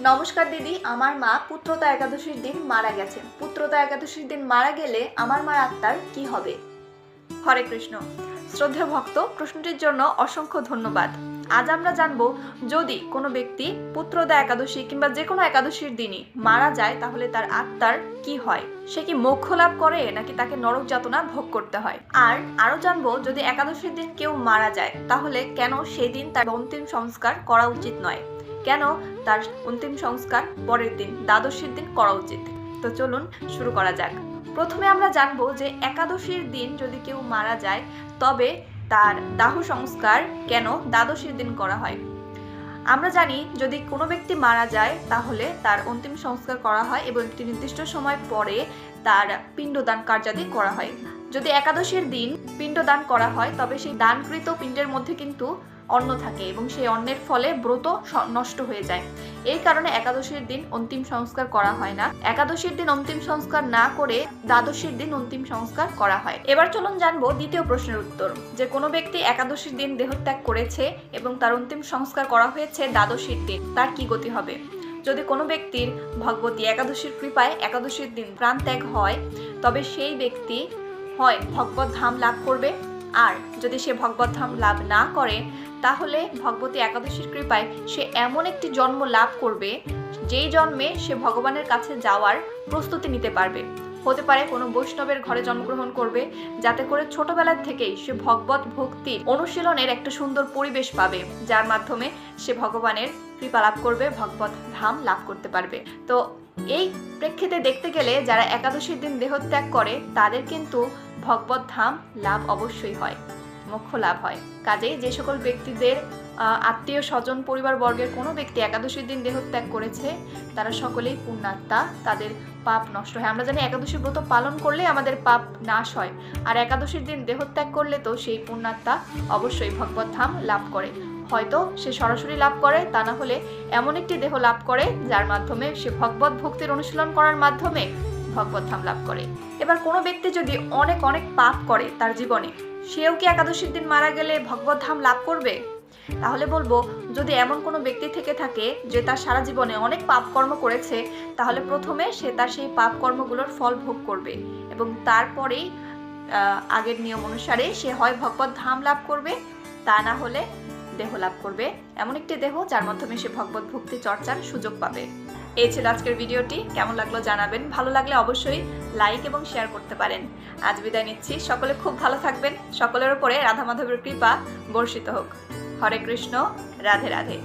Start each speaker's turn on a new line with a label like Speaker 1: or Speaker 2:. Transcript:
Speaker 1: নমস্কার দিদি, আমার মা পুত্রতা একাদশীর দিন মারা গেছেন। পুত্রতা একাদশীর দিন মারা গেলে আমার মার আত্মার কি হবে? হরে কৃষ্ণ। শ্রদ্ধেয় ভক্ত, প্রশ্নটির জন্য অসংখ্য ধন্যবাদ। আজ আমরা জানবো, যদি কোনো ব্যক্তি পুত্রতা একাদশী কিংবা যে কোনো একাদশীর দিনই মারা যায় তাহলে তার আত্মার কি হয়। সে কি মোক্ষ লাভ করে নাকি তাকে নরক যাতনা ভোগ করতে হয়। আর আরো জানবো, যদি একাদশীর দিন কেউ মারা যায় তাহলে কেন সেই দিন তার অন্তিম সংস্কার করা উচিত নয়, কেন তার অন্তিম সংস্কার পরের দিন দ্বাদশীর দিন করা উচিত। তো চলুন শুরু করা যাক। প্রথমে আমরা জানবো যে একাদশীর দিন যদি কেউ মারা যায় তবে তার দাহ সংস্কার কেন দ্বাদশীর দিন করা হয়। আমরা জানি, যদি কোনো ব্যক্তি মারা যায় তাহলে তার অন্তিম সংস্কার করা হয় এবং একটি নির্দিষ্ট সময় পরে তার পিণ্ডদান কার্যাদি করা হয়। যদি একাদশীর দিন পিণ্ডদান করা হয় তবে সেই দানকৃত পিণ্ডের মধ্যে কিন্তু অন্ন থাকে এবং সেই অন্নের ফলে ব্রত নষ্ট হয়ে যায়। এই কারণে একাদশীর দিন অন্তিম সংস্কার করা হয় না। একাদশীর দিন অন্তিম সংস্কার না করে দ্বাদশীর দিন অন্তিম সংস্কার করা হয়। এবার চলুন জানবো দ্বিতীয় প্রশ্নের উত্তর, যে কোনো ব্যক্তি একাদশীর দিন দেহত্যাগ করেছে এবং তার অন্তিম সংস্কার করা হয়েছে দ্বাদশীর দিন, তার কি গতি হবে। যদি কোনো ব্যক্তির ভগবতী একাদশীর কৃপায় একাদশীর দিন প্রাণ ত্যাগ হয় তবে সেই ব্যক্তি হয় ভগবত ধাম লাভ করবে, আর যদি সে ভগবত ধাম লাভ না করে তাহলে ভগবতী একাদশীর কৃপায় সে এমন একটি জন্ম লাভ করবে যেই জন্মে সে ভগবানের কাছে যাওয়ার প্রস্তুতি নিতে পারবে। হতে পারে কোনো বৈষ্ণবের ঘরে জন্মগ্রহণ করবে, যাতে করে ছোটবেলার থেকেই সে ভগবত ভক্তির অনুশীলনের একটা সুন্দর পরিবেশ পাবে, যার মাধ্যমে সে ভগবানের কৃপা লাভ করবে, ভগবত ধাম লাভ করতে পারবে। তো এই প্রেক্ষিতে দেখতে গেলে যারা একাদশীর দিন দেহত্যাগ করে তাদের কিন্তু ভগবত ধাম লাভ অবশ্যই হয়, মোক্ষ লাভ হয়। কাজেই যে সকল ব্যক্তিদের আত্মীয় স্বজন পরিবার বর্গের কোনো ব্যক্তি একাদশীর দিন দেহত্যাগ করেছে তারা সকলেই পুণ্যাত্মা, তাদের পাপ নষ্ট হয়। আমরা জানি একাদশী ব্রত পালন করলে আমাদের পাপ নাশ হয়, আর একাদশীর দিন দেহত্যাগ করলে তো সেই পুণ্যাত্মা অবশ্যই ভগবত ধাম লাভ করে। হয়তো সে সরাসরি লাভ করে, তা না হলে এমন একটি দেহ লাভ করে যার মাধ্যমে সে ভগবত ভক্তির অনুশীলন করার মাধ্যমে ভগবত ধাম লাভ করে। এবার কোনো ব্যক্তি যদি অনেক অনেক পাপ করে তার জীবনে, সেও কি একাদশীর দিন মারা গেলে ভগবত ধাম লাভ করবে? তাহলে বলবো, যদি এমন কোনো ব্যক্তি থেকে থাকে যে তার সারা জীবনে অনেক পাপ কর্ম করেছে, তাহলে প্রথমে সে তার সেই পাপ কর্মগুলোর ফল ভোগ করবে এবং তারপরেই আগের নিয়ম অনুসারে সে হয় ভগবত ধাম লাভ করবে, তা না হলে দেহ লাভ করবে, এমন একটি দেহ যার মাধ্যমে সে ভগবত ভক্তি চর্চার সুযোগ পাবে। এই ছিল আজকের ভিডিওটি। কেমন লাগলো জানাবেন, ভালো লাগলে অবশ্যই লাইক এবং শেয়ার করতে পারেন। আজ বিদায় নিচ্ছি, সকলে খুব ভালো থাকবেন, সকলের উপরে রাধা মাধবের কৃপা বর্ষিত হোক। হরে কৃষ্ণ, রাধে রাধে।